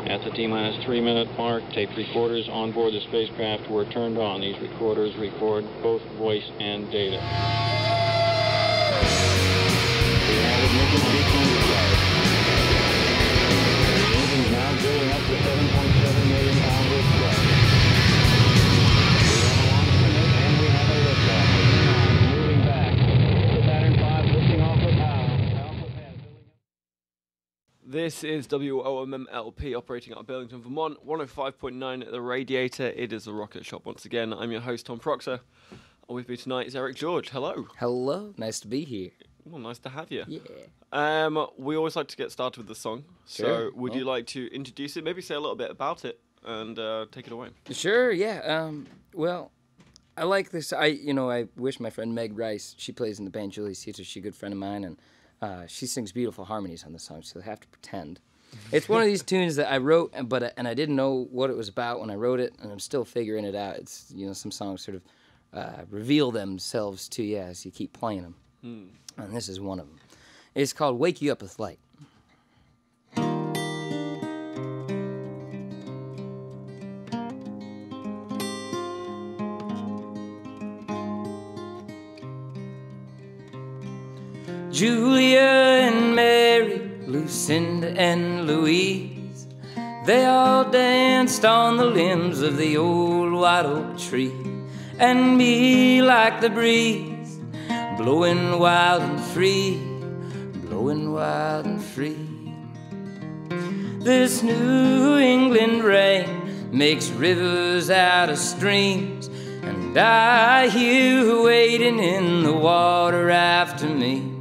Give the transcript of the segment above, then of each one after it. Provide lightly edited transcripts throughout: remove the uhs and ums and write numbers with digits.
At the T-minus 3-minute mark, tape recorders on board the spacecraft were turned on. These recorders record both voice and data. We have ignition sequence start. The engine's now building up to 7.7 million pounds of thrust. We have a launch commit and we have a liftoff. Moving back. The Saturn V lifting off with power. Alpha pad building up. This is WOMMLP operating out of Burlington, Vermont, 105.9 at the Radiator. It is the Rocket Shop once again. I'm your host, Tom Proctor. And with me tonight is Eric George. Hello. Hello. Nice to be here. Well, nice to have you. Yeah. We always like to get started with the song. Sure. So would you like to introduce it? Maybe say a little bit about it and take it away. Sure, yeah. Well, I like this. I wish my friend Meg Rice, she plays in the band Julius Caesar. She's a good friend of mine, and she sings beautiful harmonies on the song, so I have to pretend. It's one of these tunes that I wrote, and I didn't know what it was about when I wrote it, and I'm still figuring it out. It's, some songs sort of reveal themselves to you as you keep playing them. And this is one of them. It's called Wake You Up With Light. Julia and Mary, Lucinda and Louise, they all danced on the limbs of the old white oak tree, and me like the breeze, blowing wild and free, blowing wild and free. This New England rain makes rivers out of streams, and I hear her wading in the water after me.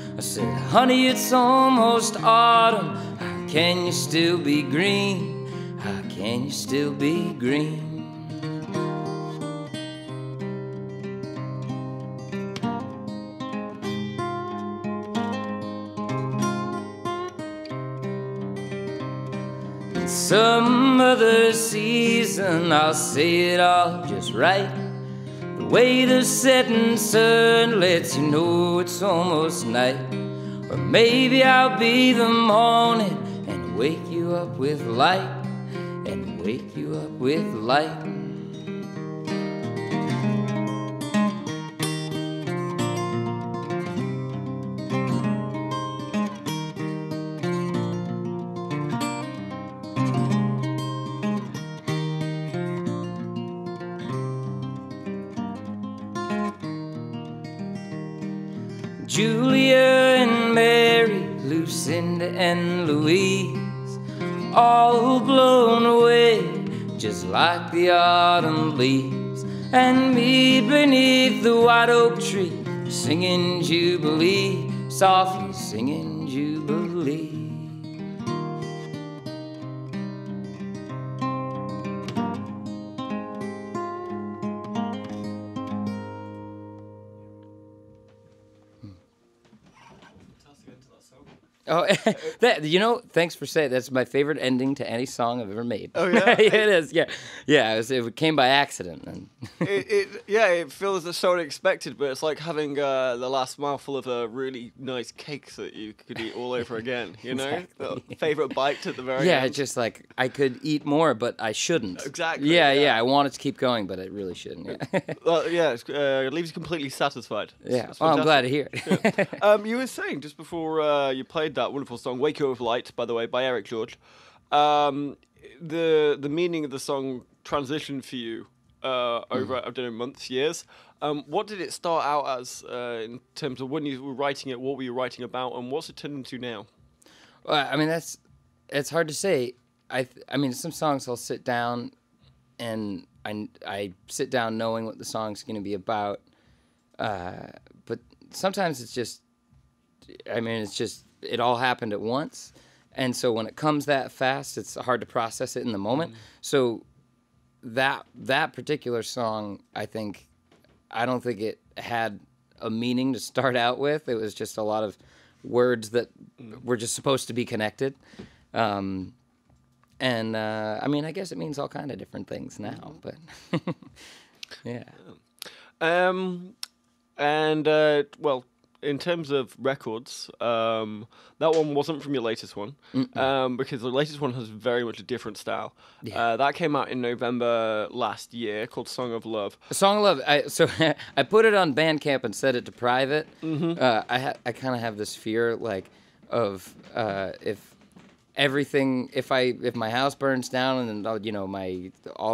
I said, honey, it's almost autumn. How can you still be green? How can you still be green? In some other season, I'll say it all just right. The way the setting sun lets you know it's almost night. Or maybe I'll be the morning and wake you up with light, and wake you up with light. Julia and Mary, Lucinda and Louise, all blown away just like the autumn leaves, and me beneath the white oak tree singing Jubilee, softly singing Jubilee. Oh, thanks for saying that's my favorite ending to any song I've ever made. Oh, yeah? Yeah, it is, yeah. Yeah, it came by accident. And it feels so unexpected, but it's like having the last mouthful of a really nice cake that you could eat all over again, you know? Exactly. The favorite bite at the very yeah, end. it's just like, I could eat more, but I shouldn't. Exactly. Yeah, I wanted to keep going, but I really shouldn't. Yeah, Well, yeah, it leaves you completely sassified. It's well, I'm glad to hear fantastic. it. Yeah. You were saying just before you played that wonderful song, Wake You Up With Light, by the way, by Eric George. The meaning of the song transitioned for you over, I don't know, months, years. What did it start out as in terms of when you were writing it, what were you writing about, and what's it turned into now? Well, I mean, it's hard to say. I mean, some songs I'll sit down and I sit down knowing what the song's going to be about. But sometimes it's just, it all happened at once. And so when it comes that fast, it's hard to process it in the moment. So that particular song, I don't think it had a meaning to start out with. It was just a lot of words that were just supposed to be connected. I mean, I guess it means all kind of different things now, but yeah. Well, in terms of records, that one wasn't from your latest one, because the latest one has very much a different style. Yeah. That came out in November last year, called "Song of Love." A Song of Love. I put it on Bandcamp and set it to private. I kind of have this fear, like, of if my house burns down and all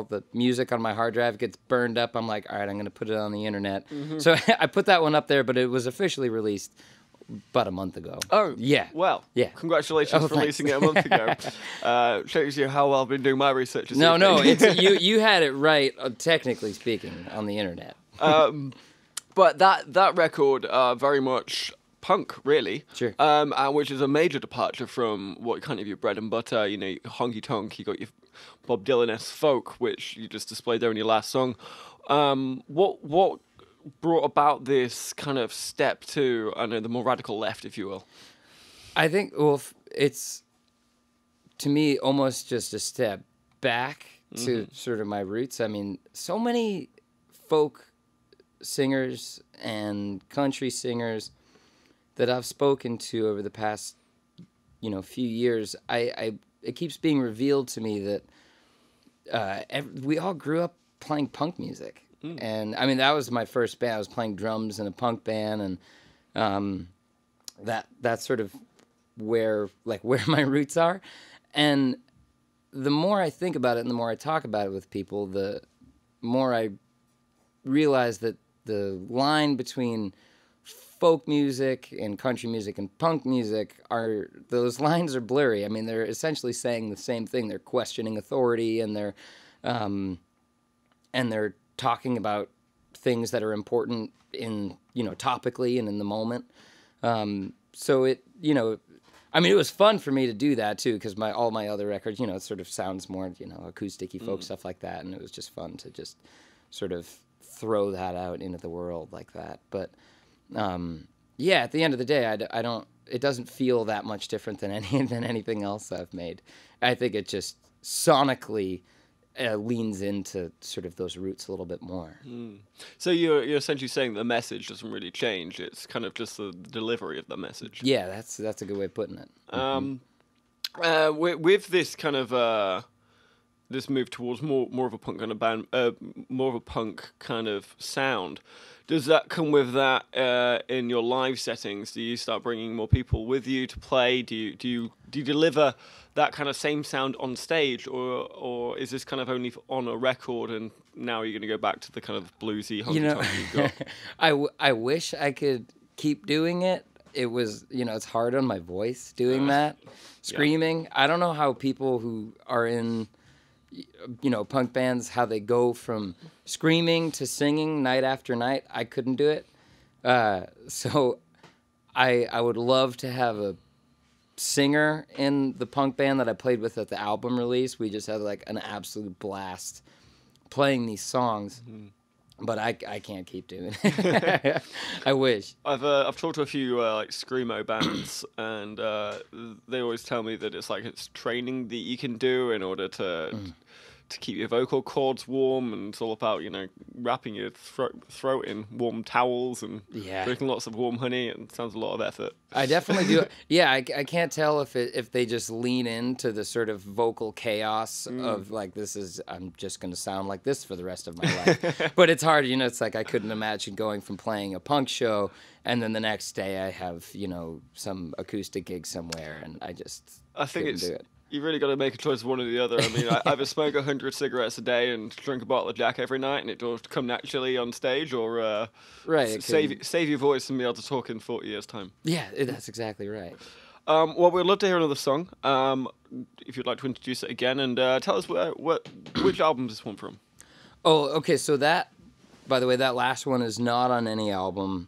the music on my hard drive gets burned up, I'm like, all right, I'm gonna put it on the internet. So I put that one up there, but it was officially released about a month ago. Oh, yeah. Well, yeah. Congratulations for releasing it a month ago. Shows you how well I've been doing my research. No, it's you had it right, technically speaking, on the internet. But that record very much punk, really. Sure. And which is a major departure from what kind of your bread and butter, honky tonk. You got your Bob Dylan-esque folk, which you just displayed there in your last song. What brought about this kind of step to, I know, the more radical left, if you will? I think, it's, to me, almost just a step back to sort of my roots. I mean, so many folk singers and country singers that I've spoken to over the past, few years, it keeps being revealed to me that we all grew up playing punk music. And I mean, that was my first band. I was playing drums in a punk band, and that's sort of where my roots are. And the more I think about it and the more I talk about it with people, the more I realize that the line between folk music and country music and punk music those lines are blurry. I mean, they're essentially saying the same thing. They're questioning authority, and they're talking about things that are important in, topically and in the moment. So it was fun for me to do that too, because all my other records, it sort of sounds more, acoustic-y folk stuff like that, and it was just fun to just sort of throw that out into the world like that. But at the end of the day, it doesn't feel that much different than anything else I've made. I think it just sonically leans into sort of those roots a little bit more. So you're essentially saying the message doesn't really change. It's kind of just the delivery of the message. Yeah, that's a good way of putting it. With this kind of this move towards more of a punk kind of band, more of a punk kind of sound, does that come with that in your live settings? Do you start bringing more people with you to play? Do you deliver that kind of same sound on stage, or is this kind of only on a record, and now you're going to go back to the kind of bluesy honky-tonk you've got? I wish I could keep doing it. It was, it's hard on my voice doing that, screaming. Yeah. I don't know how people who are in, punk bands, how they go from screaming to singing night after night. I couldn't do it. So I would love to have a singer in the punk band that I played with at the album release. We just had like an absolute blast playing these songs. But I can't keep doing it. I wish. I've talked to a few like screamo bands, and they always tell me that it's training that you can do in order to keep your vocal cords warm, and it's all about wrapping your throat in warm towels and drinking lots of warm honey. And it sounds a lot of effort. I definitely do. Yeah, I can't tell if they just lean into the sort of vocal chaos of like, I'm just going to sound like this for the rest of my life. But it's hard, it's like I couldn't imagine going from playing a punk show and then the next day I have, some acoustic gig somewhere, and I couldn't do it. You really got to make a choice of one or the other. I mean, I either smoke 100 cigarettes a day and drink a bottle of Jack every night, and it will come naturally on stage, or save your voice and be able to talk in 40 years' time. Yeah, that's exactly right. Well, we'd love to hear another song. If you'd like to introduce it again, and tell us which album is this one from. Oh, okay. So by the way, that last one is not on any album.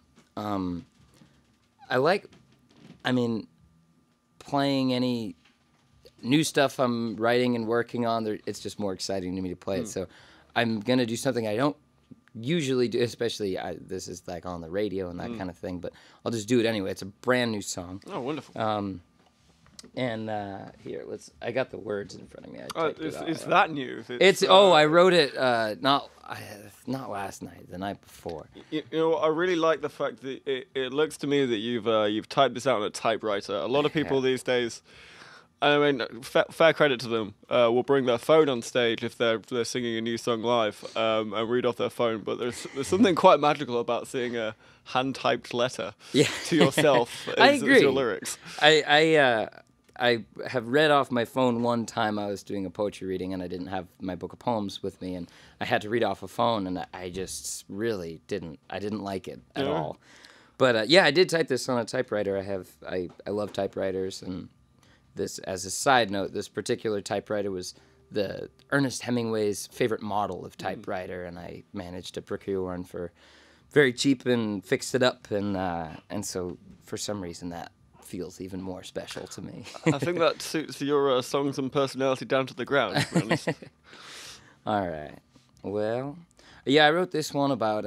Playing any new stuff I'm writing and working on, it's just more exciting to me to play it. So I'm going to do something I don't usually do, especially this is like on the radio and that kind of thing, but I'll just do it anyway. It's a brand new song. Oh, wonderful. And here, I got the words in front of me. I typed it out. It's that new. I wrote it not last night, the night before. You know, I really like the fact that it looks to me that you've typed this out on a typewriter. A lot of people these days, I mean, fair credit to them, will bring their phone on stage if they're singing a new song live and read off their phone. But there's something quite magical about seeing a hand-typed letter to yourself as your lyrics. I have read off my phone one time. I was doing a poetry reading and I didn't have my book of poems with me, and I had to read off a phone, and I just really didn't like it at all. But I did type this on a typewriter. I love typewriters, and this, as a side note, this particular typewriter was the Ernest Hemingway's favorite model of typewriter, and I managed to procure one for very cheap and fixed it up, and so for some reason that feels even more special to me. I think that suits your songs and personality down to the ground, to be honest. All right. Well, I wrote this one about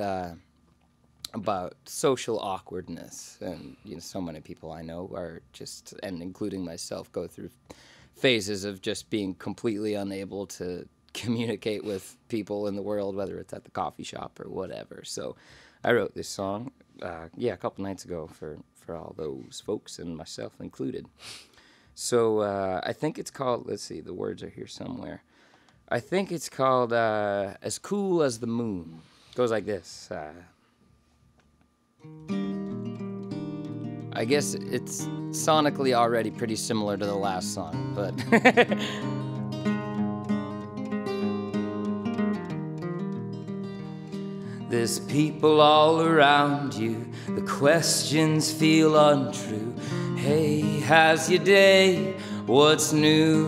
social awkwardness, and so many people I know are just, and including myself, go through phases of just being completely unable to communicate with people in the world, whether it's at the coffee shop or whatever. So I wrote this song, a couple nights ago for all those folks, and myself included. So I think it's called, let's see, the words are here somewhere. I think it's called As Cool as the Moon. It goes like this. I guess it's sonically already pretty similar to the last song, but... There's people all around you, the questions feel untrue. Hey, how's your day? What's new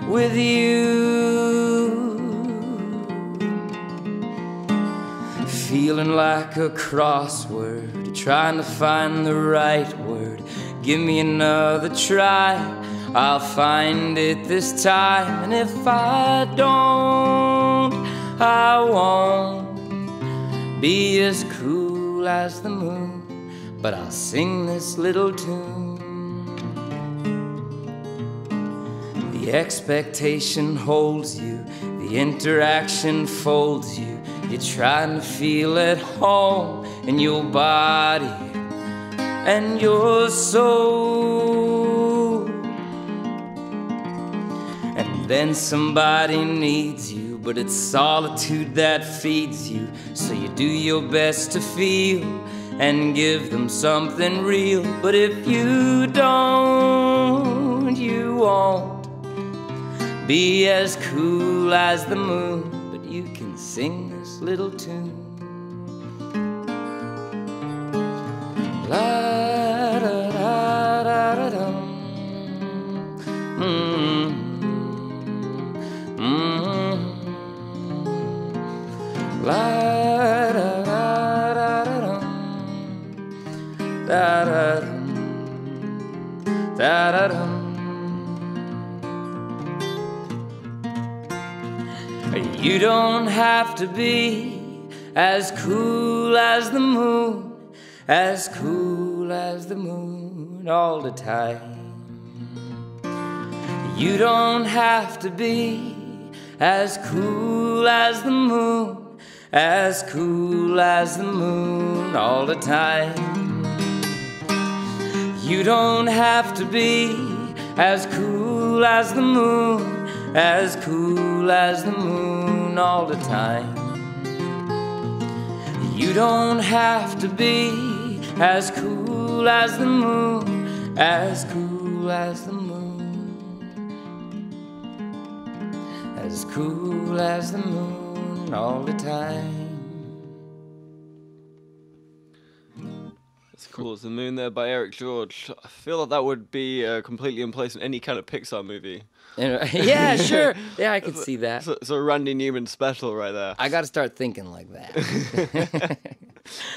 with you? Feeling like a crossword, trying to find the right word. Give me another try, I'll find it this time. And if I don't, I won't be as cool as the moon, but I'll sing this little tune. The expectation holds you, the interaction folds you. You're trying to feel at home in your body and your soul. And then somebody needs you, but it's solitude that feeds you. So you do your best to feel and give them something real. But if you don't, you won't be as cool as the moon, but you can sing this little tune. La da da da da dum. La da da da da dum. Da da dum. Da da dum. You don't have to be as cool as the moon, as cool as the moon all the time. You don't have to be as cool as the moon, as cool as the moon all the time. You don't have to be as cool as the moon, as cool as the moon all the time. You don't have to be as cool as the moon, as cool as the moon, as cool as the moon all the time. As Cool as the Moon there by Eric George. I feel like that would be completely in place in any kind of Pixar movie. Yeah, sure. Yeah, I could see that. It's a Randy Newman special right there. I got to start thinking like that.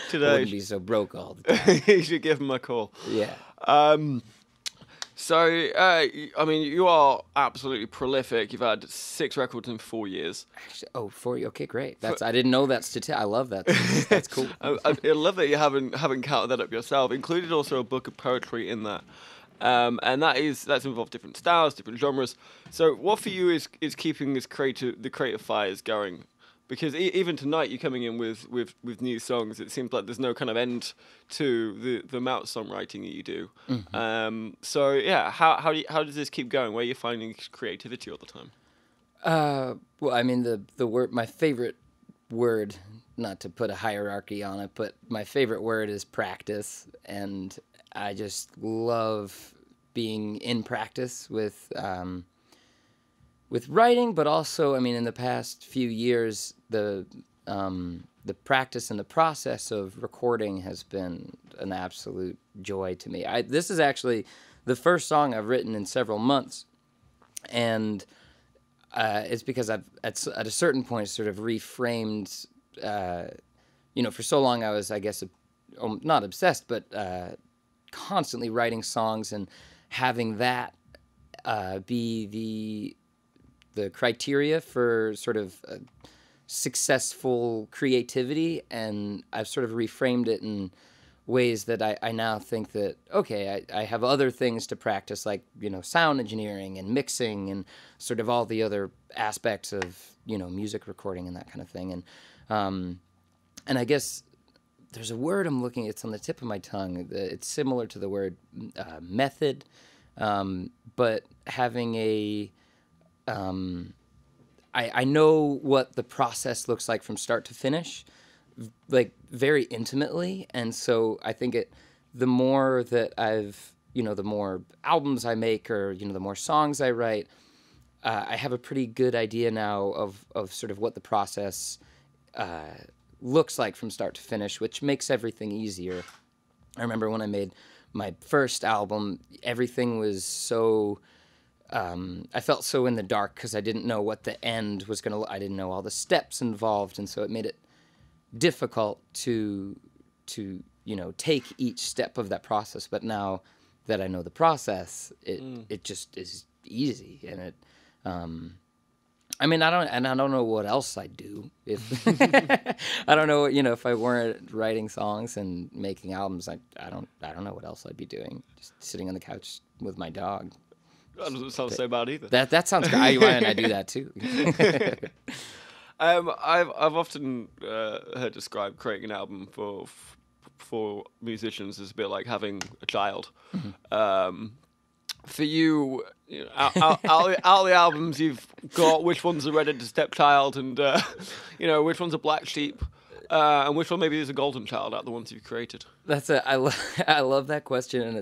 Today, wouldn't be so broke all the time. You should give him a call. Yeah. So, I mean, you are absolutely prolific. You've had 6 records in 4 years. Actually, 4. Okay, great. I didn't know that statistic. I love that. That's cool. I love that you haven't counted that up yourself. Included also a book of poetry in that. And that's involved different styles, different genres. So what for you is keeping the creative fires going? Because even tonight you're coming in with new songs. It seems like there's no kind of end to the amount of songwriting that you do. So yeah, how does this keep going? Where are you finding creativity all the time? Well, I mean, the word, my favorite word, not to put a hierarchy on it, but my favorite word is practice, and I just love being in practice with writing, but also, I mean, in the past few years, the practice and the process of recording has been an absolute joy to me. This is actually the first song I've written in several months, and it's because I've at a certain point sort of reframed. For so long I was, I guess, not obsessed, but constantly writing songs and having that be the criteria for sort of successful creativity, and I've sort of reframed it in ways that I now think that, okay, I have other things to practice, like, sound engineering and mixing and sort of all the other aspects of, music recording and that kind of thing. And I guess there's a word I'm looking at, it's on the tip of my tongue. It's similar to the word method, but having I know what the process looks like from start to finish, like very intimately, and so I think the more that the more albums I make, or the more songs I write, I have a pretty good idea now of sort of what the process looks like from start to finish, which makes everything easier. I remember when I made my first album, everything was so. I felt so in the dark because I didn't know what the end was going to. I didn't know all the steps involved, and so it made it difficult to take each step of that process. But now that I know the process, it just is easy, and it. I mean, I don't know what else I'd do if I don't know, if I weren't writing songs and making albums. I don't know what else I'd be doing. Just sitting on the couch with my dog. That doesn't sound so bad either. That sounds great. Why don't I do that too? I've often heard described creating an album for musicians as a bit like having a child. For you, out of the albums you've got, which one's a redheaded stepchild, and which one's a black sheep, and which one maybe is a golden child out of the ones you've created? I love that question, and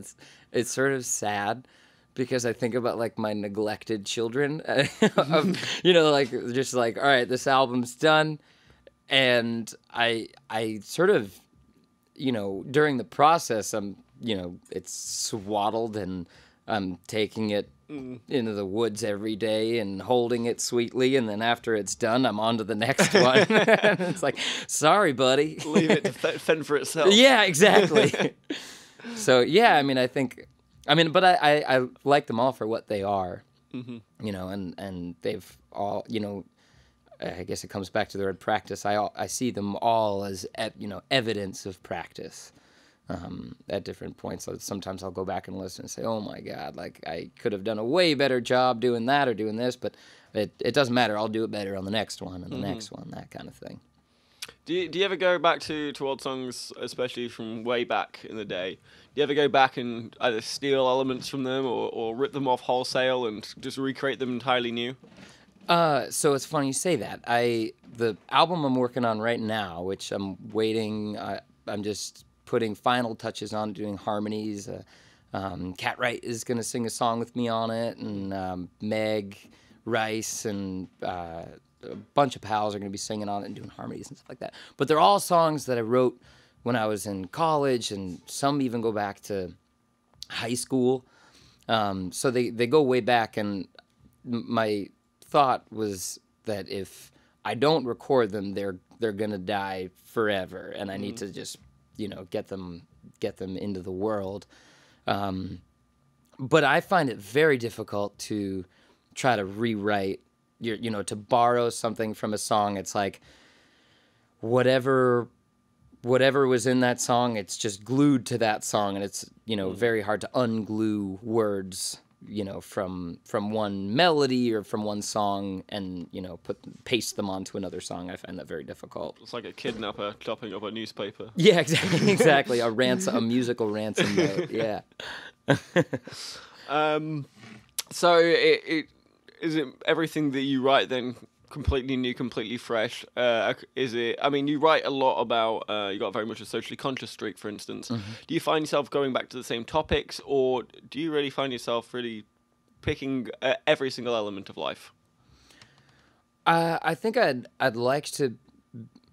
it's sort of sad, because I think about like my neglected children, like just like, all right, this album's done, and I sort of, during the process, it's swaddled, and I'm taking it into the woods every day and holding it sweetly, and then after it's done, I'm on to the next one. It's like, sorry, buddy. Leave it to fend for itself. Yeah, exactly. So, yeah, but I like them all for what they are, and they've all, I guess it comes back to the word practice. I see them all as, evidence of practice. At different points. So sometimes I'll go back and listen and say, oh my God, like I could have done a way better job doing that or doing this, but it doesn't matter. I'll do it better on the next one and the next one, that kind of thing. Do you ever go back to old songs, especially from way back in the day? Do you ever go back and either steal elements from them or rip them off wholesale and just recreate them entirely new? So it's funny you say that. The album I'm working on right now, which I'm waiting, I'm just putting final touches on, doing harmonies. Cat Wright is going to sing a song with me on it, and Meg Rice and a bunch of pals are going to be singing on it and doing harmonies and stuff like that. But they're all songs that I wrote when I was in college, and some even go back to high school. So they go way back, and my thought was that if I don't record them, they're going to die forever, and I need to just get them into the world. But I find it very difficult to try to rewrite to borrow something from a song. It's like whatever whatever was in that song, it's just glued to that song, and it's, you know, very hard to unglue words, you know, from one melody or from one song and, you know, paste them onto another song. I find that very difficult. It's like a kidnapper chopping up a newspaper. Yeah, exactly. A musical ransom note. Yeah. So is it everything that you write then completely new, completely fresh? Is it? I mean, you write a lot about. You got very much a socially conscious streak, for instance. Do you find yourself going back to the same topics, or do you really find yourself really picking every single element of life? I think I'd like to.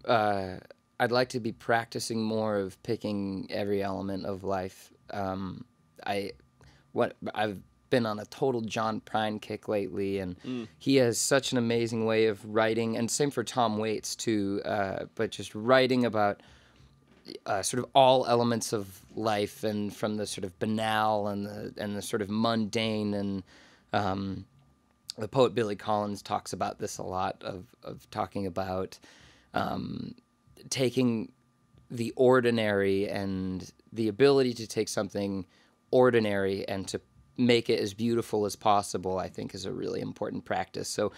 I'd like to be practicing more of picking every element of life. I've been on a total John Prine kick lately, and he has such an amazing way of writing, and same for Tom Waits too. But just writing about sort of all elements of life, and from the sort of banal and the sort of mundane, and the poet Billy Collins talks about this a lot of talking about taking the ordinary and the ability to take something ordinary and to make it as beautiful as possible, I think, is a really important practice. So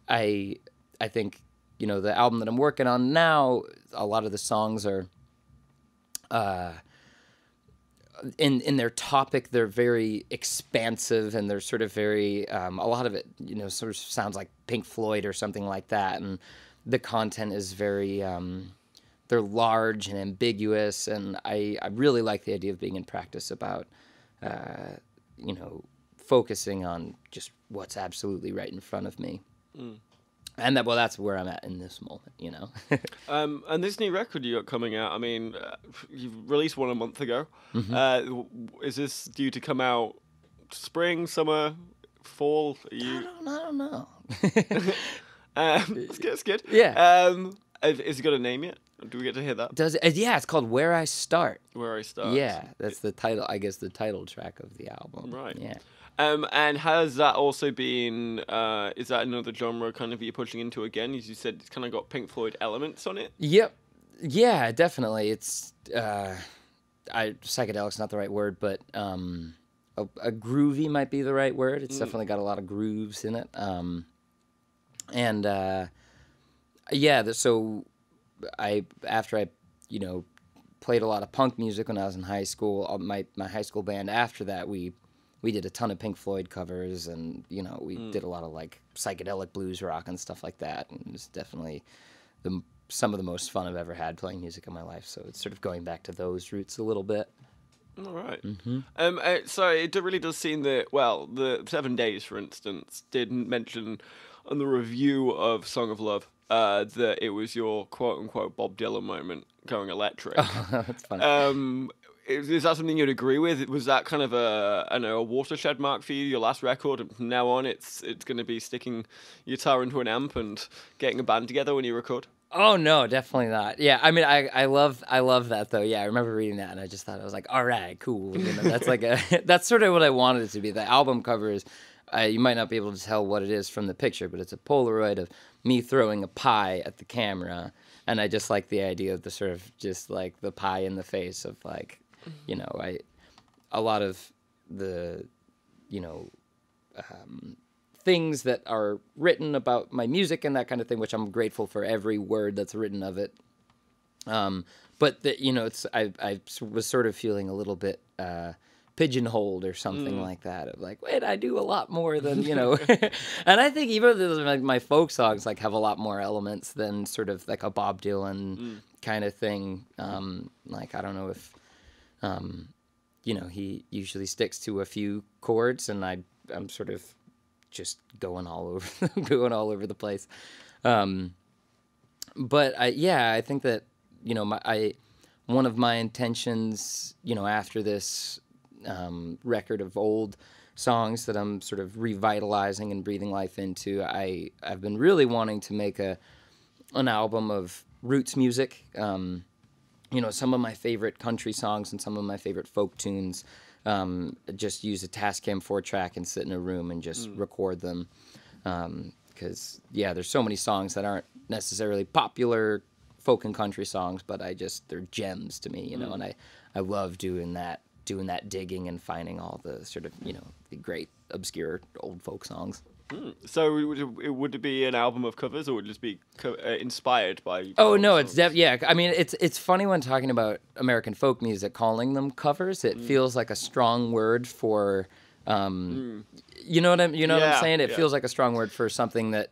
I think, you know, the album that I'm working on now, a lot of the songs are in their topic, they're very expansive, and they're sort of very a lot of it, you know, sort of sounds like Pink Floyd or something like that, and the content is very they're large and ambiguous, and I really like the idea of being in practice about you know, focusing on just what's absolutely right in front of me. And that's where I'm at in this moment, you know. And this new record you got coming out, I mean, you've released one a month ago. Is this due to come out spring, summer, fall? I don't know. It's good. Yeah. Is it got a name yet? Do we get to hear that? Does it? Yeah, it's called Where I Start. Where I Start. Yeah, that's the title. I guess the title track of the album. Right. Yeah. And has that also been? Is that another genre kind of you're pushing into again? As you said, it's kind of got Pink Floyd elements on it. Yep. Yeah, definitely. It's psychedelic's not the right word, but a groovy might be the right word. It's definitely got a lot of grooves in it. So after I, you know, played a lot of punk music when I was in high school. My high school band after that, we did a ton of Pink Floyd covers, and, you know, we did a lot of like psychedelic blues rock and stuff like that. And it was definitely some of the most fun I've ever had playing music in my life. So it's sort of going back to those roots a little bit. All right. So it really does seem that, well, the 7 Days, for instance, did mention on the review of Song of Love that it was your quote-unquote Bob Dylan moment going electric. Oh, that's funny. Is that something you'd agree with? Was that kind of a watershed mark for you, your last record? And from now on, it's going to be sticking your guitar into an amp and getting a band together when you record? Oh no, definitely not. Yeah, I mean, I love that though. Yeah, I remember reading that, and I just thought, I was like, all right, cool. You know, that's like that's sort of what I wanted it to be. The album cover is, you might not be able to tell what it is from the picture, but it's a Polaroid of me throwing a pie at the camera, and I just like the idea of the sort of just like the pie in the face of like, you know, a lot of the, you know, things that are written about my music and that kind of thing, which I'm grateful for every word that's written of it. But that, you know, I was sort of feeling a little bit pigeonholed or something like that. Of like, wait, I do a lot more than, you know. And I think even like my folk songs like have a lot more elements than sort of like a Bob Dylan kind of thing. Like, I don't know if, you know, he usually sticks to a few chords, and I'm sort of just going all over the place. But I think that, you know, one of my intentions, you know, after this record of old songs that I'm sort of revitalizing and breathing life into, I've been really wanting to make an album of roots music. You know, some of my favorite country songs and some of my favorite folk tunes, just use a Tascam 4-track and sit in a room and just record them. Because, there's so many songs that aren't necessarily popular folk and country songs, but they're gems to me, you know, and I love doing that digging and finding all the sort of, you know, the great obscure old folk songs. So would it be an album of covers, or would it just be inspired by? Oh folk no, songs? it's yeah. I mean, it's funny when talking about American folk music, calling them covers. It feels like a strong word for, you know what I'm Yeah, saying. It yeah. feels like a strong word for something that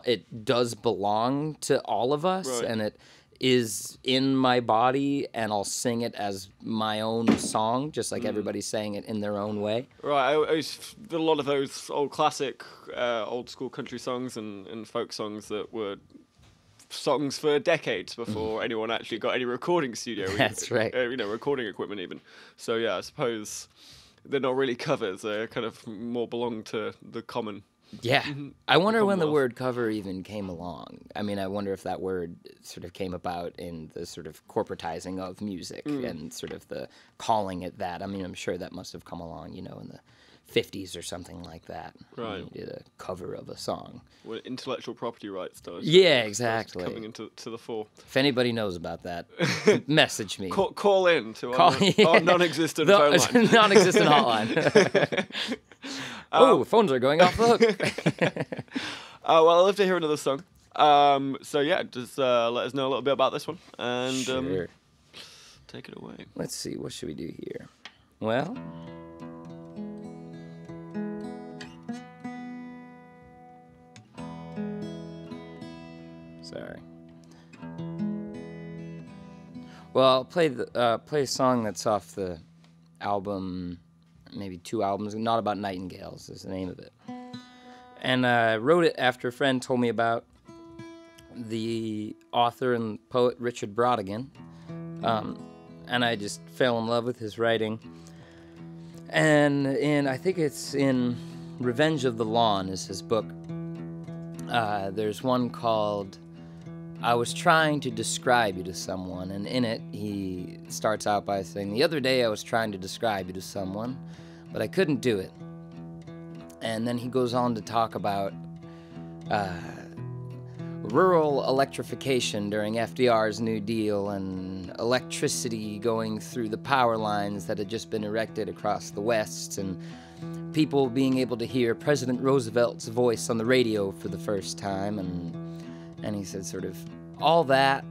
it does belong to all of us, Right. and it is in my body, and I'll sing it as my own song, just like everybody's saying it in their own way. Right, I always a lot of those old classic, old school country songs and folk songs that were songs for decades before anyone actually got any recording studio. That's right. You know, recording equipment even. So yeah, I suppose they're not really covers. They kind of more belong to the common. Yeah. I wonder when the Commonwealth. word cover even came along. I mean, I wonder if that word sort of came about in the sort of corporatizing of music and sort of the calling it that. I mean, I'm sure that must have come along, you know, in the 50s or something like that. Right. You did a cover of a song. When intellectual property rights started. Yeah, started exactly. Coming into the fore. If anybody knows about that, message me. Call in to Call- our non-existent phone line. Non-existent hotline. Oh, phones are going off the hook. Well, I'd love to hear another song. So yeah, just let us know a little bit about this one and Sure. take it away. Let's see, what should we do here? Well, sorry. Well, I'll play a song that's off the album, maybe 2 albums. Not About Nightingales is the name of it. And I wrote it after a friend told me about the author and poet Richard Brautigan. And I just fell in love with his writing. And I think it's in Revenge of the Lawn is his book. There's one called I Was Trying to Describe You to Someone, and in it he starts out by saying, the other day I was trying to describe you to someone, but I couldn't do it. And then he goes on to talk about rural electrification during FDR's New Deal and electricity going through the power lines that had just been erected across the West, and people being able to hear President Roosevelt's voice on the radio for the first time. And he said sort of all that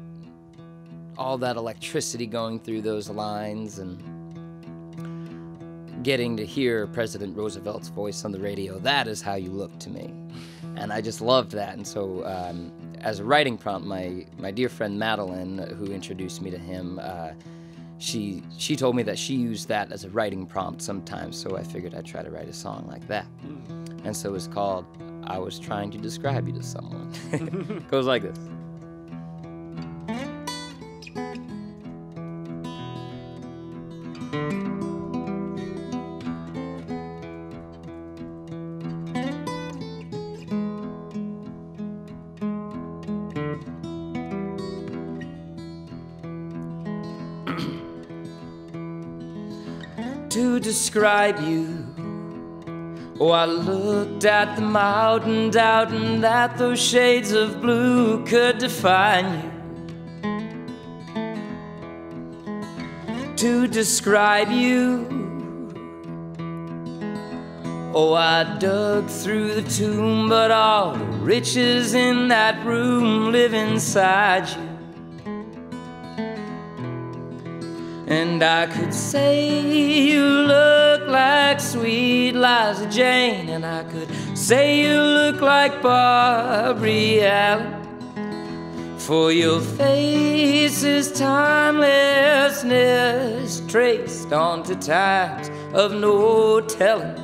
electricity going through those lines and getting to hear President Roosevelt's voice on the radio, that is how you look to me. And I just loved that. And so as a writing prompt, my dear friend Madeline, who introduced me to him, she told me that she used that as a writing prompt sometimes, so I figured I'd try to write a song like that. And so it's called I Was Trying to Describe You to Someone. Goes like this. To describe you, oh, I looked at the mountain, doubting that those shades of blue could define you. To describe you, oh, I dug through the tomb, but all the riches in that room live inside you. And I could say you look like sweet Liza Jane, and I could say you look like Barbary Allen. For your face's timelessness traced onto times of no telling.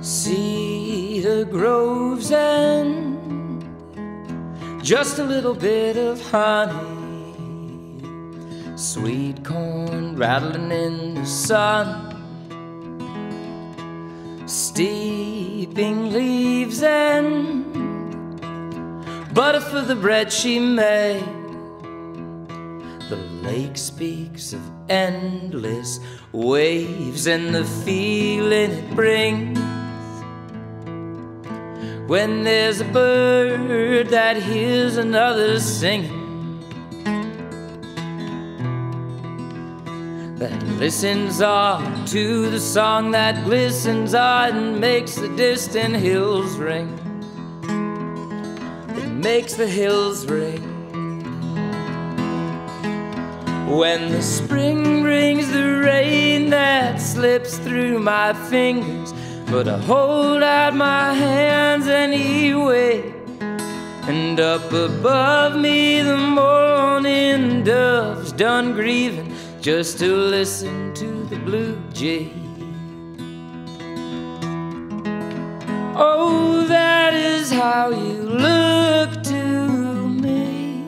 Cedar groves and just a little bit of honey, sweet corn rattling in the sun, steeping leaves waves end, but for the bread she made. The lake speaks of endless waves and the feeling it brings when there's a bird that hears another singing, that listens on to the song that glistens on and makes the distant hills ring, that makes the hills ring. When the spring brings the rain that slips through my fingers, but I hold out my hands anyway. And up above me the morning dove's done grieving just to listen to the blue jay. Oh, that is how you look to me.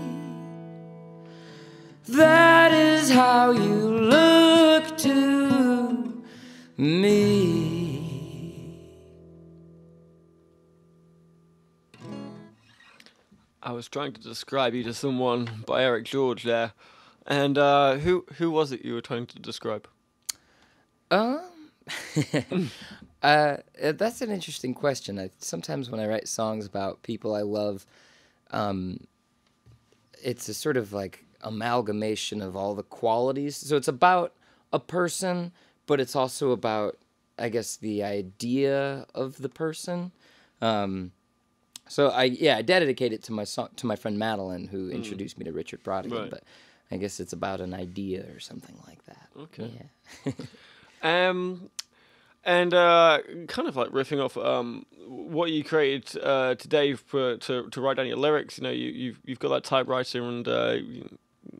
That is how you look to me. I was trying to describe you to someone by Eric George there. And who was it you were trying to describe? That's an interesting question. Sometimes when I write songs about people I love, it's a sort of like amalgamation of all the qualities. So it's about a person, but it's also about, I guess, the idea of the person. So I dedicate it to my friend Madeline, who introduced me to Richard Brodigan. Right. But I guess it's about an idea or something like that. Okay. Yeah. And kind of like riffing off what you created today to write down your lyrics. You know, you've got that typewriter, and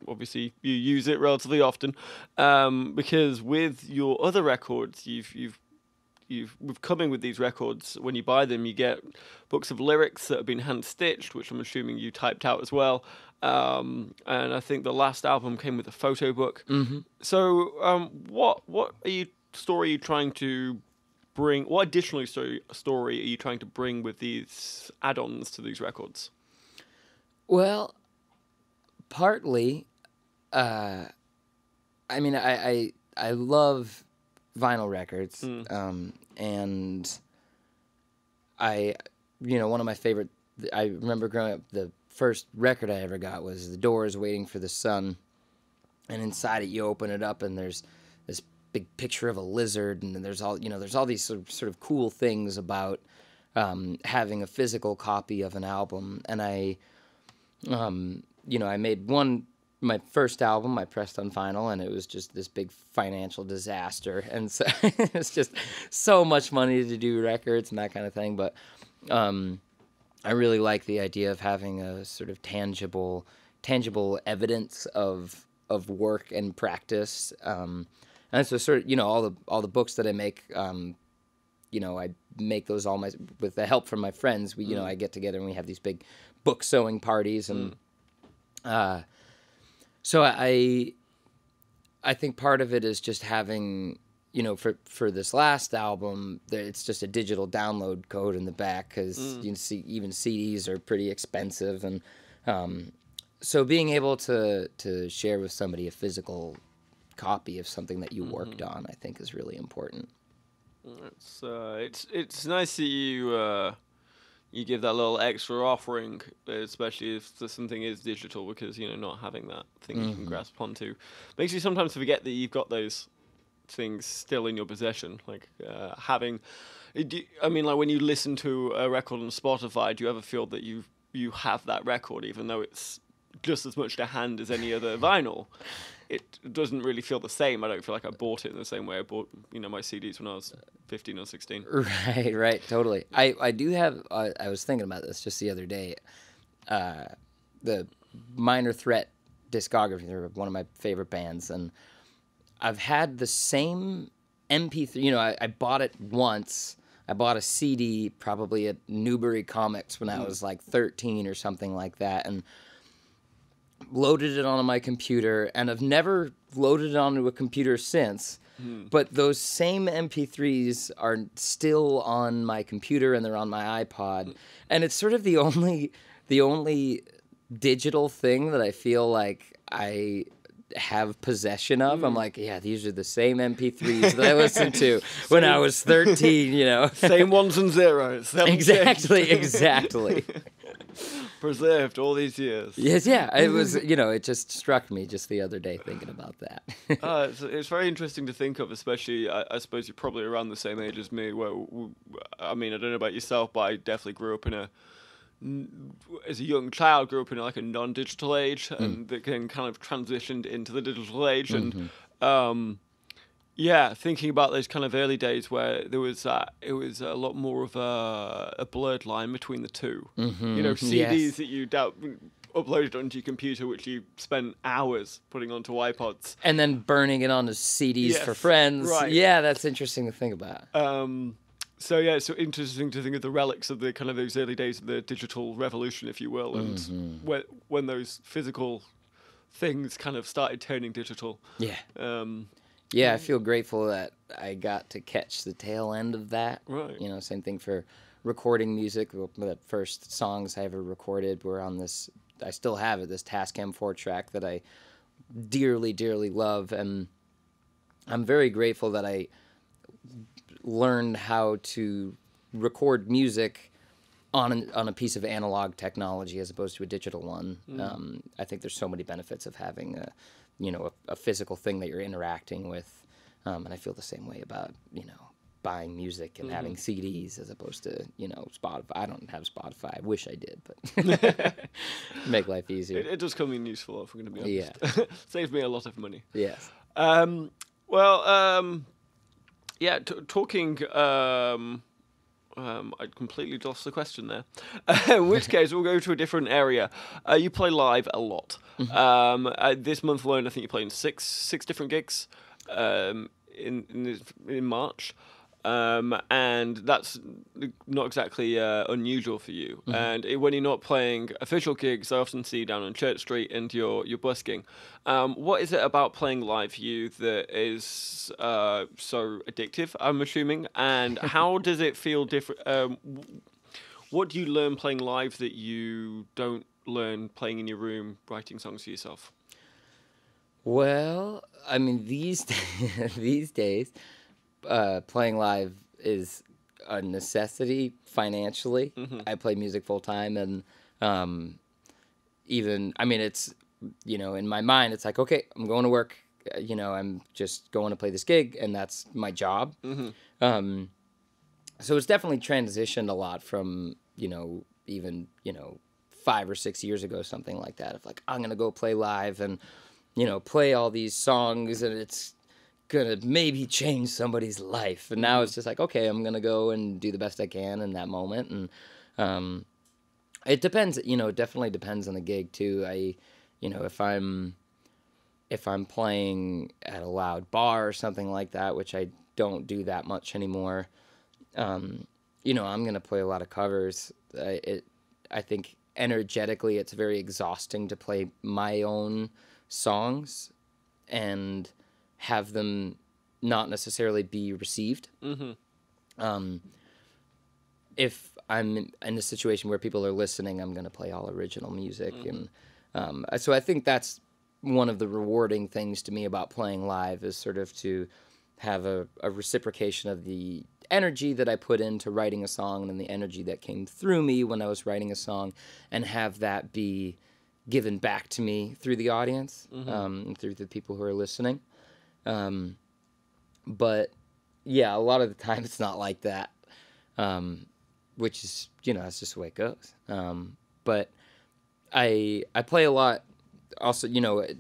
obviously you use it relatively often, because with your other records, with coming with these records, when you buy them, you get books of lyrics that have been hand stitched, which I'm assuming you typed out as well. And I think the last album came with a photo book. Mm-hmm. So, what story are you trying to bring? What additional story are you trying to bring with these add-ons to these records? Well, partly, I mean, I love vinyl records, and one of my favorite. I remember growing up, the first record I ever got was The Doors' "Waiting for the Sun," and inside it, you open it up, and there's this big picture of a lizard, and there's all these sort of cool things about having a physical copy of an album. And I made my first album I pressed on vinyl, and it was just this big financial disaster, and so it's just so much money to do records and that kind of thing. But I really like the idea of having a sort of tangible evidence of work and practice. And so sort of, all the books that I make, I make those all with the help from my friends. I get together and we have these big book sewing parties, and so I think part of it is just having, for this last album, it's just a digital download code in the back, because you see even CDs are pretty expensive, and so being able to share with somebody a physical copy of something that you worked on, I think, is really important. It's nice that you give that little extra offering, especially if something is digital, because not having that thing you can grasp onto makes you sometimes forget that you've got those things still in your possession. Like having, like when you listen to a record on Spotify, do you ever feel that you have that record, even though it's just as much to hand as any other vinyl? It doesn't really feel the same. I don't feel like I bought it in the same way I bought, my CDs when I was 15 or 16. Right, totally. I do have, I was thinking about this just the other day, the Minor Threat discography. They're one of my favorite bands, and I've had the same MP3, I bought it once. I bought a CD probably at Newbury Comics when I was like 13 or something like that, and loaded it onto my computer, and I've never loaded it onto a computer since. but those same MP3s are still on my computer and they're on my iPod, and it's sort of the only digital thing that I feel like I have possession of. I'm like, yeah, these are the same MP3s that I listened to when I was 13, you know. Same ones and zeros. They haven't changed. Exactly. Preserved all these years. Yes, yeah. It was, you know, it just struck me just the other day thinking about that. It's very interesting to think of, especially, I suppose you're probably around the same age as me, where, I mean, I don't know about yourself, but I definitely grew up as a young child, grew up in like a non-digital age, and then kind of transitioned into the digital age, and yeah, thinking about those kind of early days where there was it was a lot more of a blurred line between the two. You know, CDs that you uploaded onto your computer, which you spent hours putting onto iPods, and then burning it onto CDs for friends. Right. Yeah, that's interesting to think about. So yeah, it's so interesting to think of the relics of the kind of those early days of the digital revolution, if you will, and when those physical things kind of started turning digital. Yeah. Yeah, I feel grateful that I got to catch the tail end of that. Right. You know, same thing for recording music. The first songs I ever recorded were on this, I still have it, this Tascam 4-track that I dearly, dearly love. And I'm very grateful that I learned how to record music on a piece of analog technology as opposed to a digital one. I think there's so many benefits of having a physical thing that you're interacting with, and I feel the same way about buying music and having CDs as opposed to Spotify. I don't have Spotify. I wish I did, but make life easier. It does come in useful, if we're going to be honest. Yeah. Saves me a lot of money. Yes. Yeah, talking. I completely lost the question there. In which case, we'll go to a different area. You play live a lot. This month alone, I think you're playing six different gigs in March. And that's not exactly unusual for you. And when you're not playing official gigs, I often see you down on Church Street and you're busking. What is it about playing live for you that is so addictive, I'm assuming? And how does it feel different? What do you learn playing live that you don't learn playing in your room, writing songs for yourself? Well, I mean, these days, playing live is a necessity financially. I play music full time, and it's in my mind, it's like, okay, I'm going to work. I'm just going to play this gig, and that's my job. So it's definitely transitioned a lot from even 5 or 6 years ago, something like that. Of like, I'm gonna go play live and play all these songs, and it's gonna maybe change somebody's life. And now it's just like, okay, I'm gonna go and do the best I can in that moment. And it depends, it definitely depends on the gig too. If I'm playing at a loud bar or something like that, which I don't do that much anymore, I'm gonna play a lot of covers. I think energetically it's very exhausting to play my own songs and have them not necessarily be received. If I'm in a situation where people are listening, I'm going to play all original music. And so I think that's one of the rewarding things to me about playing live, is sort of to have a reciprocation of the energy that I put into writing a song and the energy that came through me when I was writing a song, and have that be given back to me through the audience, and through the people who are listening. But yeah, a lot of the time it's not like that, which is, that's just the way it goes. But I play a lot. Also,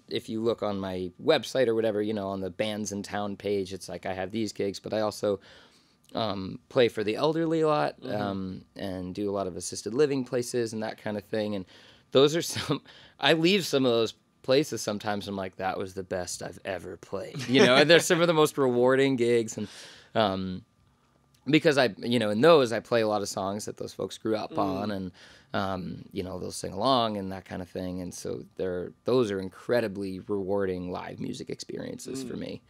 if you look on my website or whatever, on the Bands in Town page, it's like I have these gigs, but I also play for the elderly a lot, and do a lot of assisted living places and that kind of thing. And those are I leave some of those places sometimes, I'm like, that was the best I've ever played. And they're some of the most rewarding gigs. And because in those, I play a lot of songs that those folks grew up on, and they'll sing along and that kind of thing. And so those are incredibly rewarding live music experiences for me.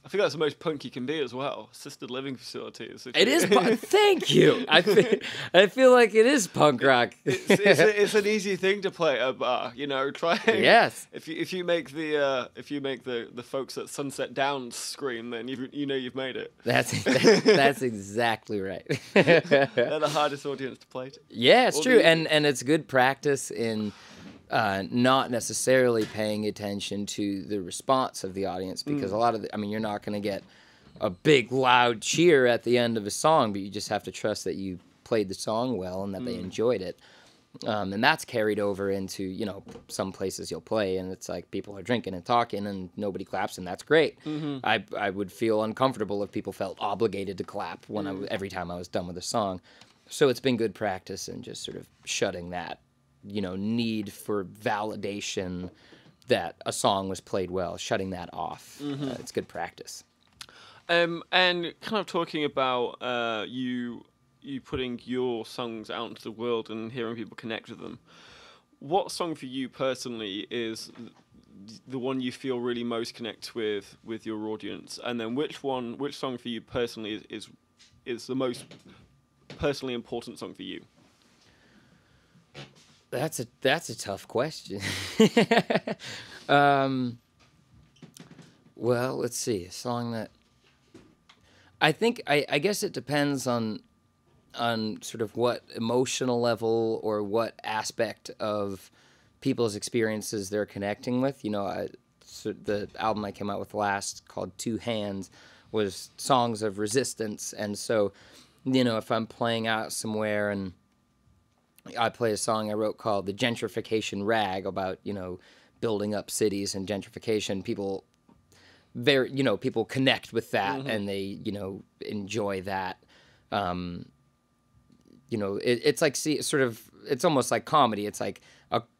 I think that's the most punk you can be as well. Assisted living facilities. It is. Thank you. I feel like it is punk rock. It's an easy thing to play at a bar. Try. Yes. If you make the folks at Sunset Downs scream, then you've made it. That's exactly right. They're the hardest audience to play to. Yeah, it's true, and it's good practice in not necessarily paying attention to the response of the audience, because a lot of you're not going to get a big loud cheer at the end of a song, but you just have to trust that you played the song well and that they enjoyed it. And that's carried over into, some places you'll play and it's like people are drinking and talking and nobody claps, and that's great. I would feel uncomfortable if people felt obligated to clap every time I was done with a song. So it's been good practice and just sort of shutting that, need for validation that a song was played well, shutting that off. It's good practice. And kind of talking about you putting your songs out into the world and hearing people connect with them. What song for you personally is the one you feel really most connect with your audience? And then which song for you personally is the most personally important song for you? That's a tough question. Well, let's see. A song that I think I guess it depends on sort of what emotional level or what aspect of people's experiences they're connecting with. The album I came out with last, called Two Hands, was songs of resistance, and so if I'm playing out somewhere and I play a song I wrote called The Gentrification Rag, about, building up cities and gentrification, people connect with that and they, enjoy that. It's like, it's almost like comedy. It's like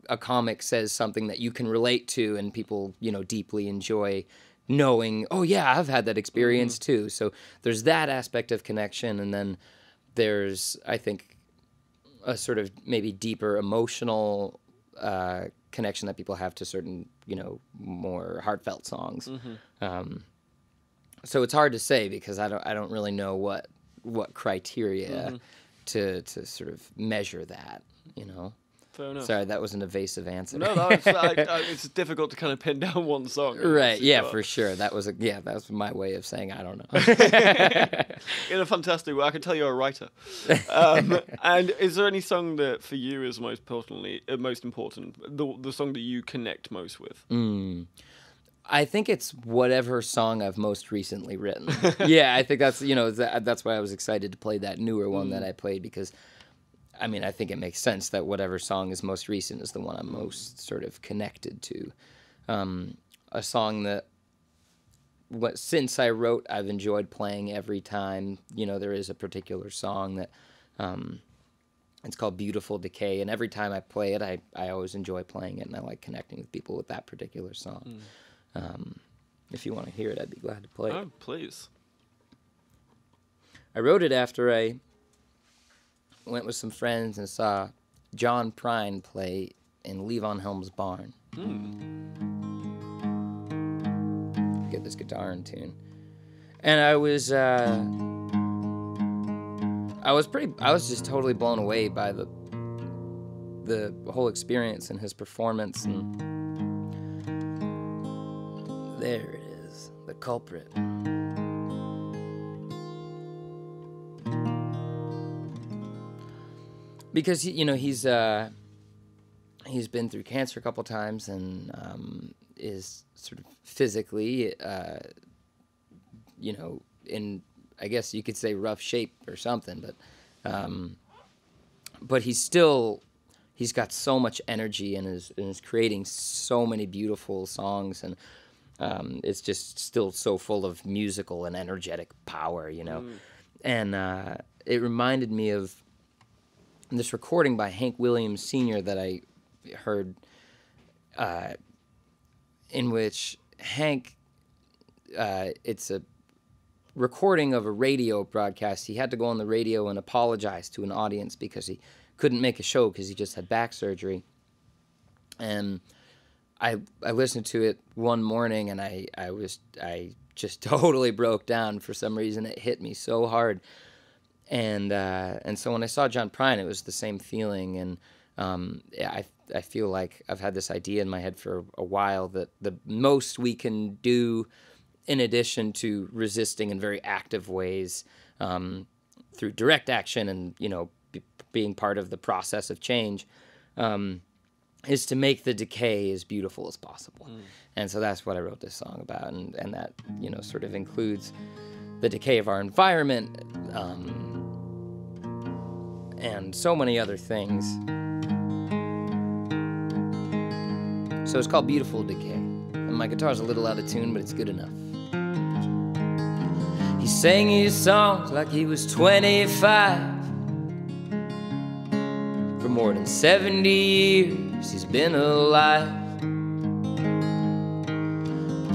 a comic says something that you can relate to and people, deeply enjoy knowing, oh yeah, I've had that experience too. So there's that aspect of connection. And then there's, I think, a sort of maybe deeper emotional connection that people have to certain, more heartfelt songs. So it's hard to say because I don't really know what criteria to sort of measure that, Fair enough. Sorry, that was an evasive answer. No, it's difficult to kind of pin down one song. Right, yeah, for sure. That was my way of saying I don't know. In a fantastic way. I can tell you're a writer. And is there any song that for you is most important, the song that you connect most with? I think it's whatever song I've most recently written. Yeah, I think that's, that's why I was excited to play that newer one that I played, because I think it makes sense that whatever song is most recent is the one I'm most sort of connected to. A song that, since I wrote, I've enjoyed playing every time. There is a particular song that, it's called Beautiful Decay, and every time I play it, I always enjoy playing it, and I like connecting with people with that particular song. If you want to hear it, I'd be glad to play it. Oh, please. I wrote it after I went with some friends and saw John Prine play in Levon Helm's barn. Get this guitar in tune. And I was just totally blown away by the whole experience and his performance. And there it is, the culprit. Because he's been through cancer a couple times and is sort of physically, in, I guess you could say, rough shape or something. But he's got so much energy and is creating so many beautiful songs, and it's just still so full of musical and energetic power, And it reminded me of this recording by Hank Williams Sr. that I heard, in which Hank, it's a recording of a radio broadcast. He had to go on the radio and apologize to an audience because he couldn't make a show because he just had back surgery. And I listened to it one morning, and I just totally broke down for some reason. It hit me so hard. And so when I saw John Prine, it was the same feeling. And yeah, I feel like I've had this idea in my head for a while that the most we can do, in addition to resisting in very active ways, through direct action and being part of the process of change, is to make the decay as beautiful as possible. And so that's what I wrote this song about, and that sort of includes the decay of our environment, and so many other things. So it's called Beautiful Decay. And my guitar's a little out of tune, but it's good enough. He sang his songs like he was 25. For more than 70 years he's been alive.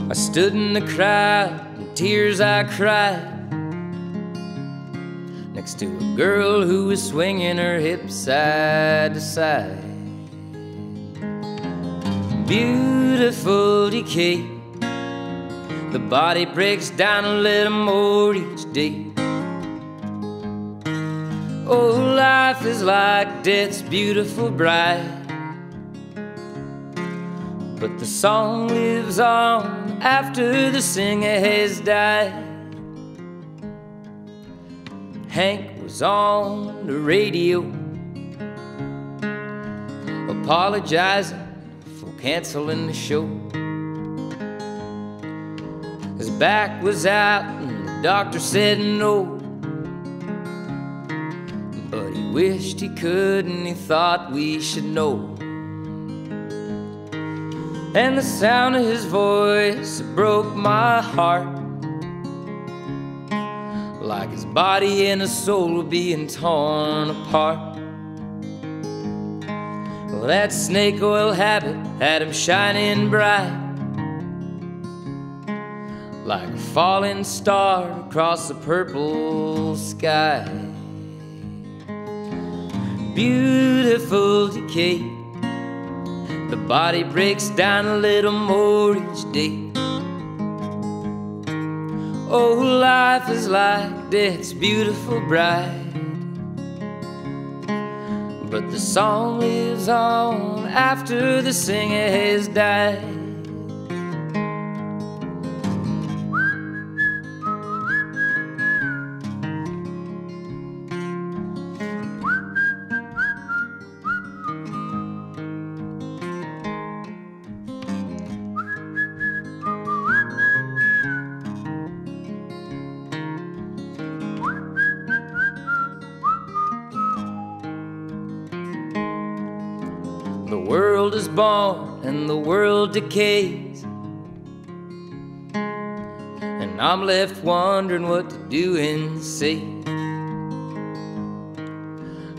I stood in the crowd, in tears I cried, next to a girl who was swinging her hips side to side. Beautiful decay, the body breaks down a little more each day. Oh, life is like death's beautiful bride, but the song lives on after the singer has died. Hank was on the radio, apologizing for canceling the show. His back was out and the doctor said no, but he wished he could and he thought we should know. And the sound of his voice broke my heart, like his body and his soul were being torn apart. Well, that snake oil habit had him shining bright, like a falling star across the purple sky. Beautiful decay, the body breaks down a little more each day. Oh, life is like death's beautiful bride, but the song lives on after the singer has died. The world is born and the world decays, and I'm left wondering what to do and say.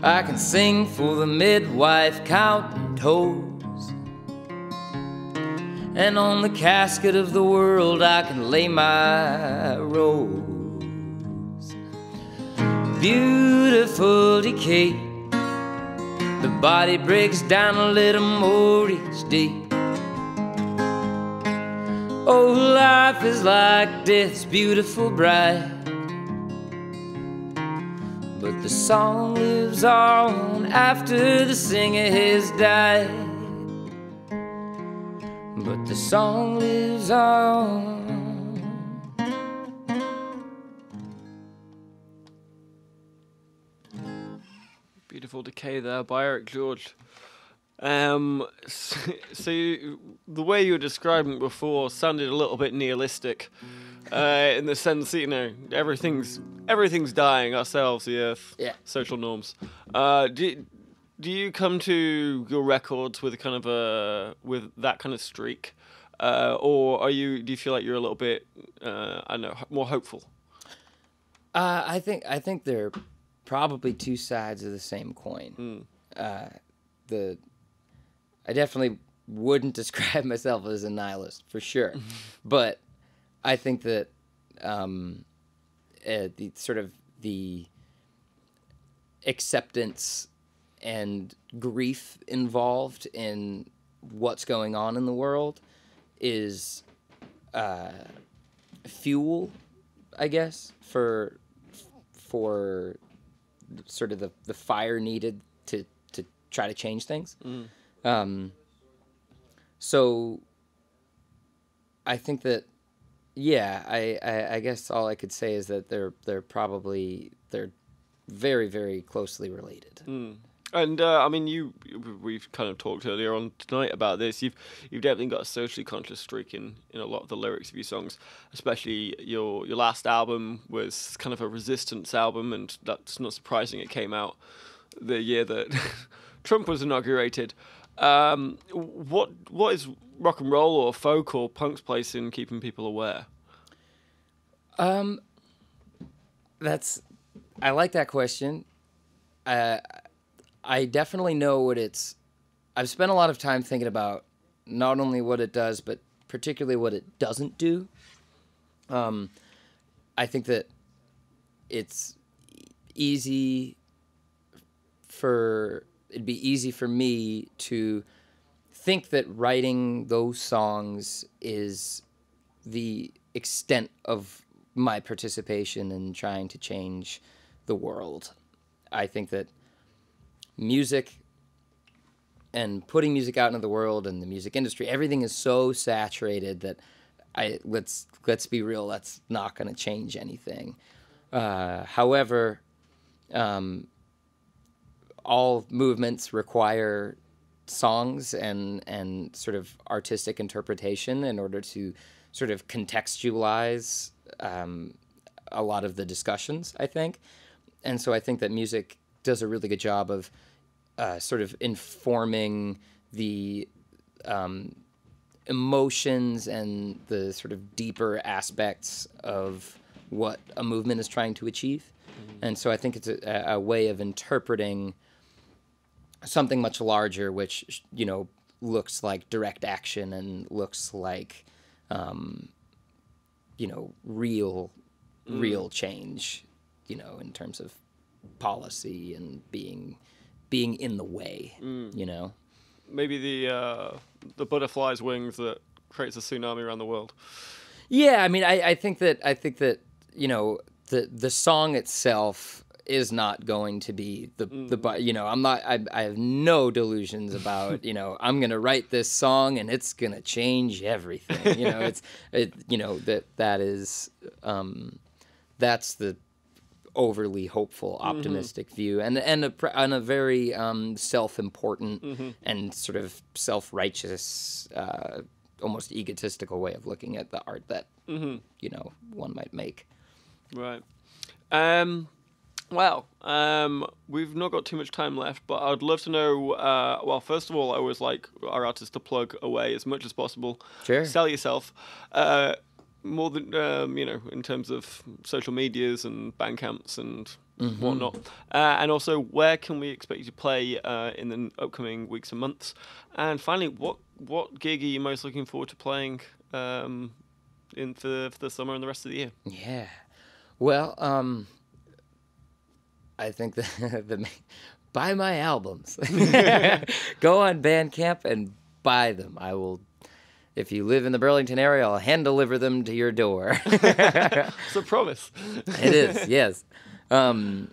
I can sing for the midwife counting toes, and on the casket of the world I can lay my rose. Beautiful decay, the body breaks down a little more each day. Oh, life is like death's beautiful bride, but the song lives on after the singer has died. But the song lives on. Beautiful Decay there by Eric George. So the way you were describing it before sounded a little bit nihilistic, in the sense that, everything's dying, ourselves, the earth, social norms. Do you come to your records with with that kind of streak, or do you feel like you're a little bit, more hopeful? I think they're probably two sides of the same coin. I definitely wouldn't describe myself as a nihilist, for sure. But I think that the acceptance and grief involved in what's going on in the world is fuel, I guess, for sort of the fire needed to try to change things. So I think that, yeah, I guess all I could say is that they're very, very closely related. And I mean, we've kind of talked earlier on tonight about this. You've definitely got a socially conscious streak in a lot of the lyrics of your songs. Especially your last album was kind of a resistance album, and that's not surprising. It came out the year that Trump was inaugurated. What is rock and roll or folk or punk's place in keeping people aware? I like that question. I definitely know what I've spent a lot of time thinking about not only what it does, but particularly what it doesn't do. I think that it'd be easy for me to think that writing those songs is the extent of my participation in trying to change the world. I think that music and putting music out into the world and the music industry, everything is so saturated that let's be real, that's not going to change anything. However, all movements require songs and sort of artistic interpretation in order to sort of contextualize a lot of the discussions, I think. And so I think that music does a really good job of sort of informing the emotions and the sort of deeper aspects of what a movement is trying to achieve. And so I think it's a way of interpreting something much larger, which, looks like direct action and looks like, real change, in terms of policy and being in the way, Maybe the butterfly's wings that creates a tsunami around the world. Yeah, I mean, I think that the song itself is not going to be I have no delusions about I'm gonna write this song and it's gonna change everything. That's the overly hopeful, optimistic view, and a very self-important and sort of self-righteous, almost egotistical way of looking at the art that one might make. Right. We've not got too much time left, but I'd love to know, first of all, I always like our artists to plug away as much as possible. Sure. Sell yourself. More than, in terms of social medias and band camps and whatnot. And also, where can we expect you to play in the upcoming weeks and months? And finally, what gig are you most looking forward to playing for the summer and the rest of the year? Yeah. Well, I think buy my albums. Go on Bandcamp and buy them. I will. If you live in the Burlington area, I'll hand deliver them to your door. It's a promise. It is, yes. I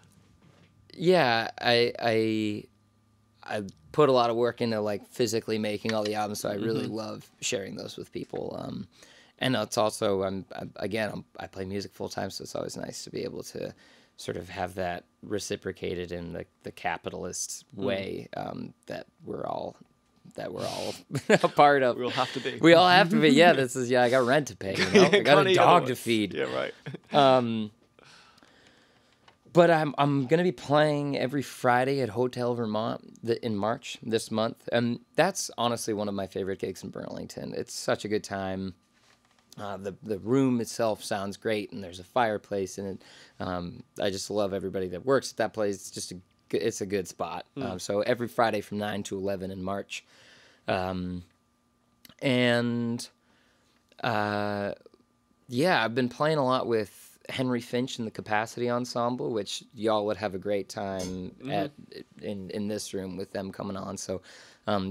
put a lot of work into physically making all the albums, so I really love sharing those with people. And it's also I play music full time, so it's always nice to be able to sort of have that reciprocated in the capitalist way that we're all a part of. We'll have to be. We all have to be. Yeah, I got rent to pay. I got a dog to feed. Yeah, right. But I'm gonna be playing every Friday at Hotel Vermont in March this month, and that's honestly one of my favorite gigs in Burlington. It's such a good time. The room itself sounds great, and there's a fireplace in it. I just love everybody that works at that place. It's a good spot. So every Friday from 9 to 11 in March. I've been playing a lot with Henry Finch and the Capacity Ensemble, which y'all would have a great time in this room with them coming on. So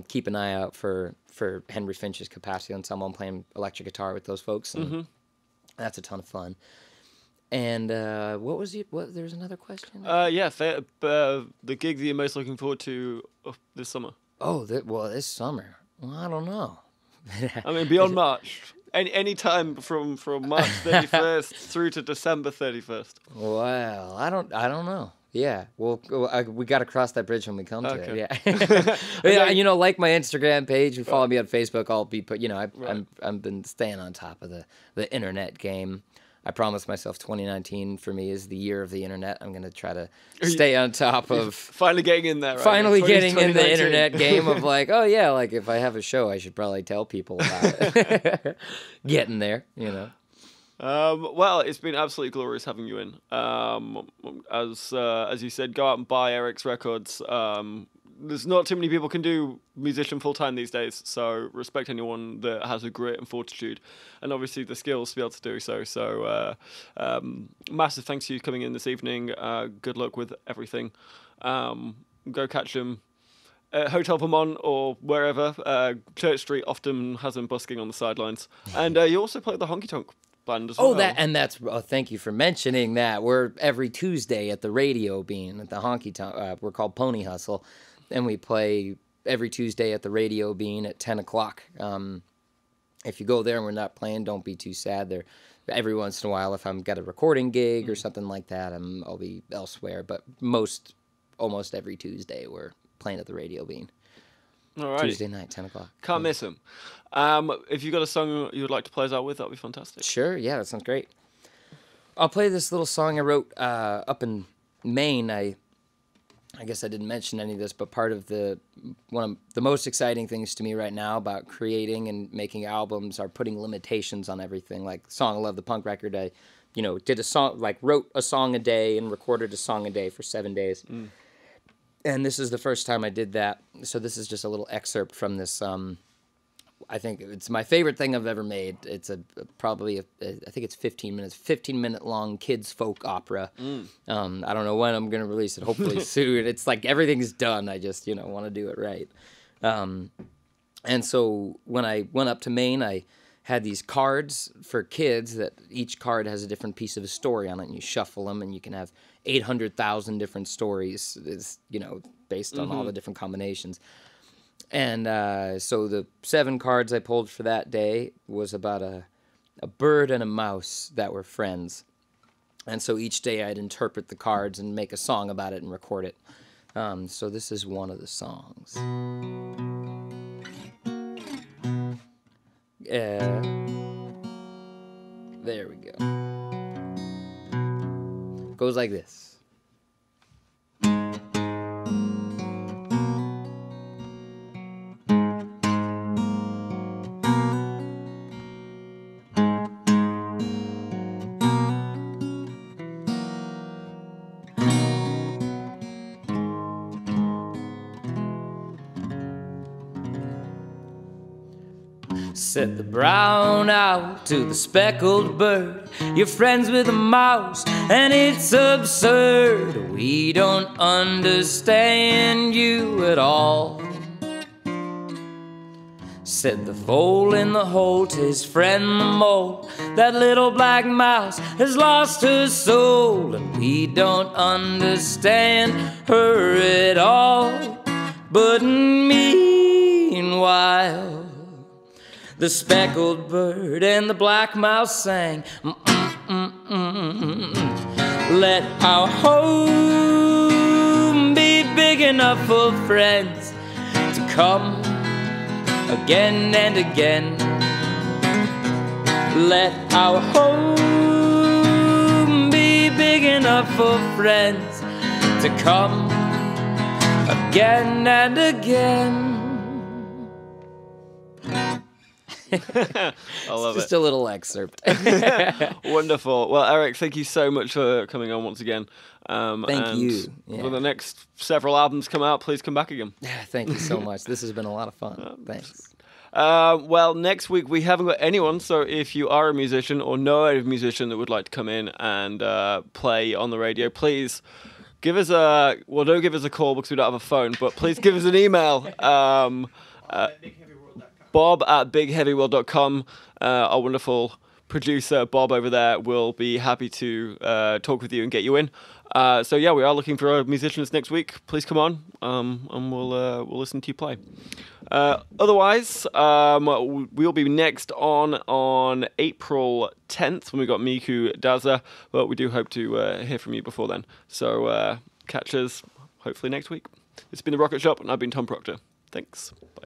keep an eye out for Henry Finch's Capacity Ensemble. I'm playing electric guitar with those folks. And That's a ton of fun. And what was it? What? There's another question. Yeah, the gig that you're most looking forward to this summer. Oh, this summer. Well, I don't know. I mean, beyond March. Any time from March 31st through to December 31st. Well, I don't know. Yeah, well, we got to cross that bridge when we come to Okay. it. Yeah, yeah. Like my Instagram page and follow me on Facebook. I'll be I've been staying on top of the internet game. I promised myself 2019 for me is the year of the internet. I'm gonna try to stay on top of finally getting in there. Right? Finally getting in the 2019. internet game of like, oh yeah, like if I have a show, I should probably tell people about it. Getting there. Well, it's been absolutely glorious having you in. As you said, go out and buy Eric's records. There's not too many people can do musician full time these days, so respect anyone that has the grit and fortitude, and obviously the skills to be able to do so. So, massive thanks to you coming in this evening. Good luck with everything. Go catch them at Hotel Vermont or wherever. Church Street often has them busking on the sidelines, and you also play the Honky Tonk Band as well. Thank you for mentioning that. We're every Tuesday at the Radio Bean at the Honky Tonk. We're called Pony Hustle, and we play every Tuesday at the Radio Bean at 10 o'clock. If you go there and we're not playing, don't be too sad. There, every once in a while, if I'm got a recording gig or something like that, I'll be elsewhere. But almost every Tuesday, we're playing at the Radio Bean. Alrighty. Tuesday night, 10 o'clock. Can't miss him. If you've got a song you would like to play us out with, that'd be fantastic. Sure, yeah, that sounds great. I'll play this little song I wrote up in Maine. I guess I didn't mention any of this, but part of one of the most exciting things to me right now about creating and making albums are putting limitations on everything. Like Song I Love, the punk record, I did a song, like wrote a song a day and recorded a song a day for 7 days. And this is the first time I did that. So this is just a little excerpt from this. I think it's my favorite thing I've ever made. It's I think it's 15 minutes, 15-minute long kids folk opera. I don't know when I'm going to release it, hopefully soon. It's like everything's done. I just, want to do it right. And so when I went up to Maine, I had these cards for kids that each card has a different piece of a story on it, and you shuffle them, and you can have 800,000 different stories, based on all the different combinations. And so the 7 cards I pulled for that day was about a bird and a mouse that were friends. And so each day I'd interpret the cards and make a song about it and record it. So this is one of the songs. There we go. Goes like this. Set the brown out to the speckled bird. You're friends with a mouse, and it's absurd. We don't understand you at all. Said the vole in the hole to his friend the mole. That little black mouse has lost her soul, and we don't understand her at all. But meanwhile, the speckled bird and the black mouse sang, let our home be big enough for friends to come again and again. Let our home be big enough for friends to come again and again. I love Just a little excerpt. Wonderful. Well, Eric, thank you so much for coming on once again. Thank you. Yeah. When the next several albums come out, please come back again. Thank you so much. This has been a lot of fun. Thanks. Well, next week we haven't got anyone, so if you are a musician or know a musician that would like to come in and play on the radio, please give us don't give us a call because we don't have a phone, but please give us an email. Bob@bigheavyworld.com. Our wonderful producer Bob over there will be happy to talk with you and get you in. So yeah, we are looking for musicians next week. Please come on, and we'll listen to you play. Otherwise, we'll be next on April 10th when we got Miku Daza, but we do hope to hear from you before then. So catch us hopefully next week. It's been The Rocket Shop, and I've been Tom Proctor. Thanks. Bye.